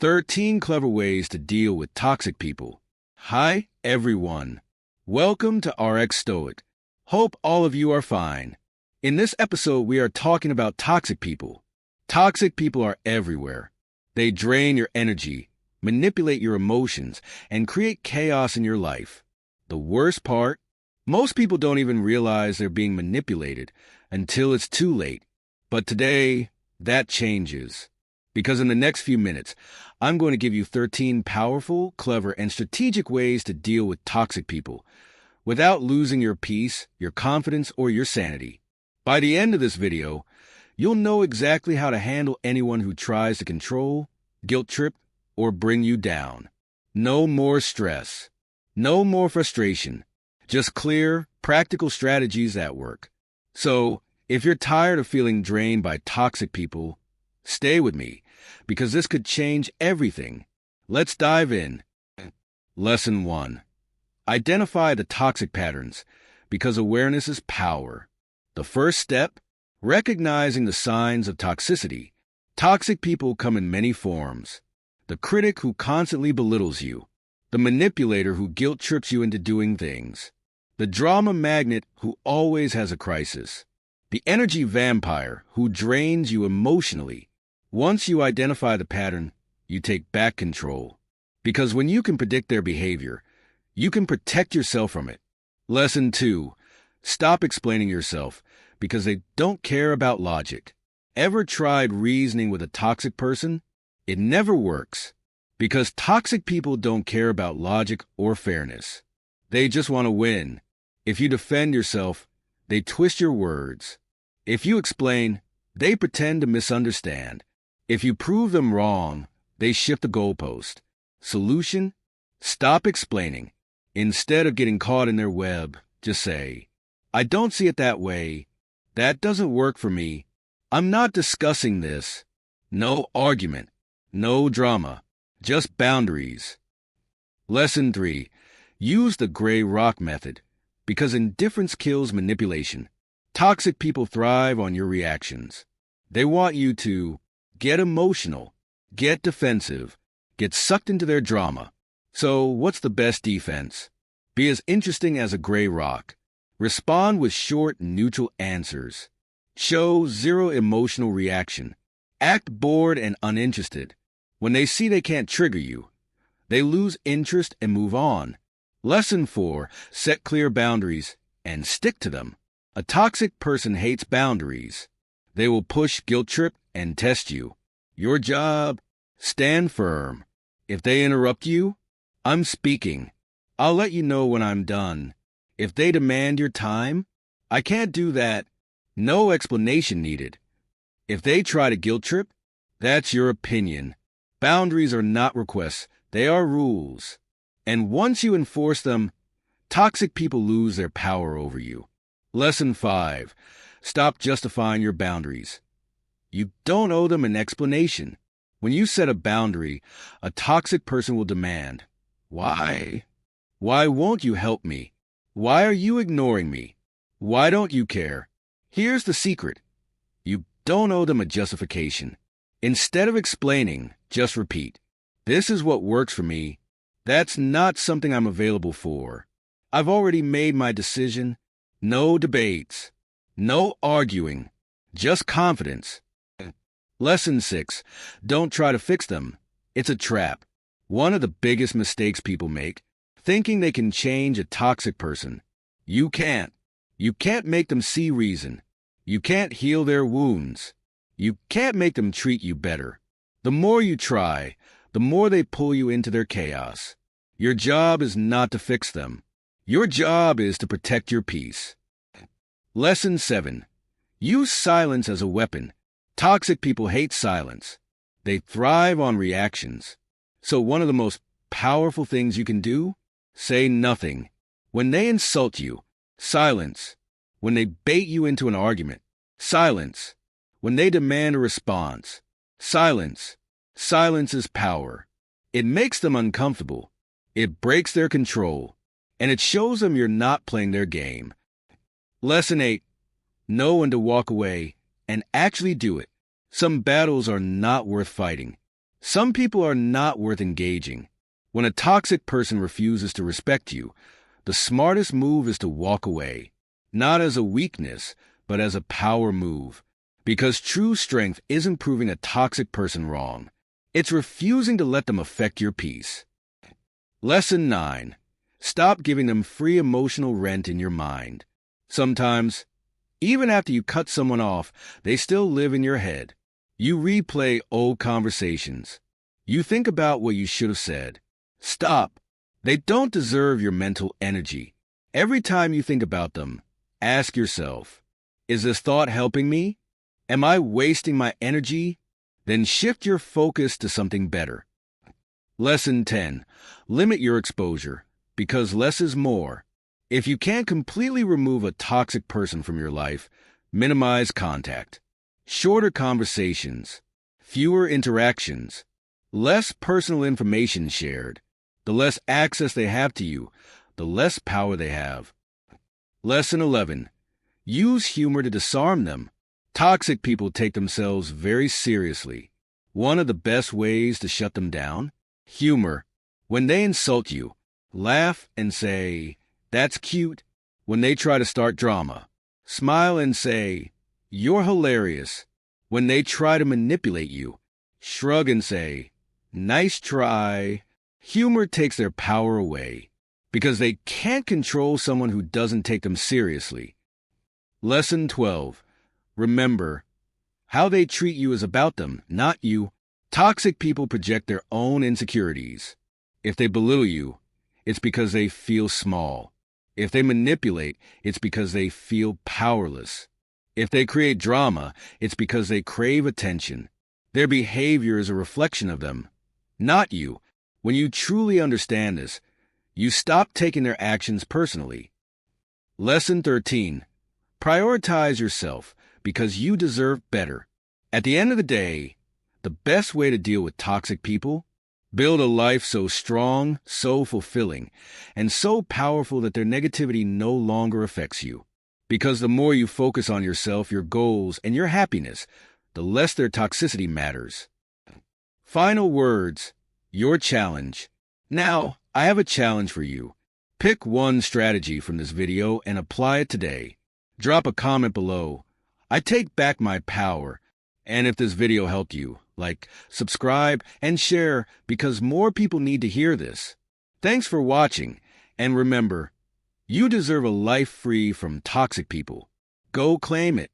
13 Clever Ways to Deal with Toxic People. Hi, everyone. Welcome to RX Stoic. Hope all of you are fine. In this episode, we are talking about toxic people. Toxic people are everywhere. They drain your energy, manipulate your emotions, and create chaos in your life. The worst part? Most people don't even realize they're being manipulated until it's too late. But today, that changes. Because in the next few minutes, I'm going to give you 13 powerful, clever, and strategic ways to deal with toxic people without losing your peace, your confidence, or your sanity. By the end of this video, you'll know exactly how to handle anyone who tries to control, guilt trip, or bring you down. No more stress. No more frustration. Just clear, practical strategies that work. So, if you're tired of feeling drained by toxic people, stay with me, because this could change everything. Let's dive in. Lesson 1. Identify the toxic patterns, because awareness is power. The first step, recognizing the signs of toxicity. Toxic people come in many forms. The critic who constantly belittles you. The manipulator who guilt trips you into doing things. The drama magnet who always has a crisis. The energy vampire who drains you emotionally. Once you identify the pattern, you take back control. Because when you can predict their behavior, you can protect yourself from it. Lesson 2. Stop explaining yourself, because they don't care about logic. Ever tried reasoning with a toxic person? It never works. Because toxic people don't care about logic or fairness. They just want to win. If you defend yourself, they twist your words. If you explain, they pretend to misunderstand. If you prove them wrong, they shift the goalpost. Solution? Stop explaining. Instead of getting caught in their web, just say, I don't see it that way. That doesn't work for me. I'm not discussing this. No argument. No drama. Just boundaries. Lesson 3. Use the gray rock method, because indifference kills manipulation. Toxic people thrive on your reactions. They want you to get emotional, get defensive, get sucked into their drama. So what's the best defense? Be as interesting as a gray rock. Respond with short, neutral answers. Show zero emotional reaction. Act bored and uninterested. When they see they can't trigger you, they lose interest and move on. Lesson 4. Set clear boundaries and stick to them. A toxic person hates boundaries. They will push, guilt trip, and test you. Your job? Stand firm. If they interrupt you, I'm speaking. I'll let you know when I'm done. If they demand your time, I can't do that. No explanation needed. If they try to guilt trip, that's your opinion. Boundaries are not requests. They are rules. And once you enforce them, toxic people lose their power over you. Lesson 5. Stop justifying your boundaries. You don't owe them an explanation. When you set a boundary, a toxic person will demand, why? Why won't you help me? Why are you ignoring me? Why don't you care? Here's the secret. You don't owe them a justification. Instead of explaining, just repeat. This is what works for me. That's not something I'm available for. I've already made my decision. No debates. No arguing. Just confidence. Lesson 6. Don't try to fix them. It's a trap. One of the biggest mistakes people make, thinking they can change a toxic person. You can't. You can't make them see reason. You can't heal their wounds. You can't make them treat you better. The more you try, the more they pull you into their chaos. Your job is not to fix them. Your job is to protect your peace. Lesson 7. Use silence as a weapon. Toxic people hate silence. They thrive on reactions. So one of the most powerful things you can do? Say nothing. When they insult you, silence. When they bait you into an argument, silence. When they demand a response, silence. Silence is power. It makes them uncomfortable. It breaks their control. And it shows them you're not playing their game. Lesson 8. Know when to walk away and actually do it. Some battles are not worth fighting. Some people are not worth engaging. When a toxic person refuses to respect you, the smartest move is to walk away, not as a weakness, but as a power move. Because true strength isn't proving a toxic person wrong. It's refusing to let them affect your peace. Lesson 9. Stop giving them free emotional rent in your mind. Sometimes, even after you cut someone off, they still live in your head. You replay old conversations. You think about what you should have said. Stop. They don't deserve your mental energy. Every time you think about them, ask yourself, is this thought helping me? Am I wasting my energy? Then shift your focus to something better. Lesson 10. Limit your exposure, because less is more. If you can't completely remove a toxic person from your life, minimize contact. Shorter conversations, fewer interactions, less personal information shared. The less access they have to you, the less power they have. Lesson 11. Use humor to disarm them. Toxic people take themselves very seriously. One of the best ways to shut them down? Humor. When they insult you, laugh and say, "That's cute." When they try to start drama, smile and say, "You're hilarious." When they try to manipulate you, shrug and say, "Nice try." Humor takes their power away, because they can't control someone who doesn't take them seriously. Lesson 12. Remember, how they treat you is about them, not you. Toxic people project their own insecurities. If they belittle you, it's because they feel small. If they manipulate, it's because they feel powerless. If they create drama, it's because they crave attention. Their behavior is a reflection of them, not you. When you truly understand this, you stop taking their actions personally. Lesson 13. Prioritize yourself, because you deserve better. At the end of the day, the best way to deal with toxic people? Build a life so strong, so fulfilling, and so powerful that their negativity no longer affects you. Because the more you focus on yourself, your goals, and your happiness, the less their toxicity matters. Final words. Your challenge. Now, I have a challenge for you. Pick one strategy from this video and apply it today. Drop a comment below. I take back my power. And if this video helped you, like, subscribe, and share, because more people need to hear this. Thanks for watching, and remember, you deserve a life free from toxic people. Go claim it.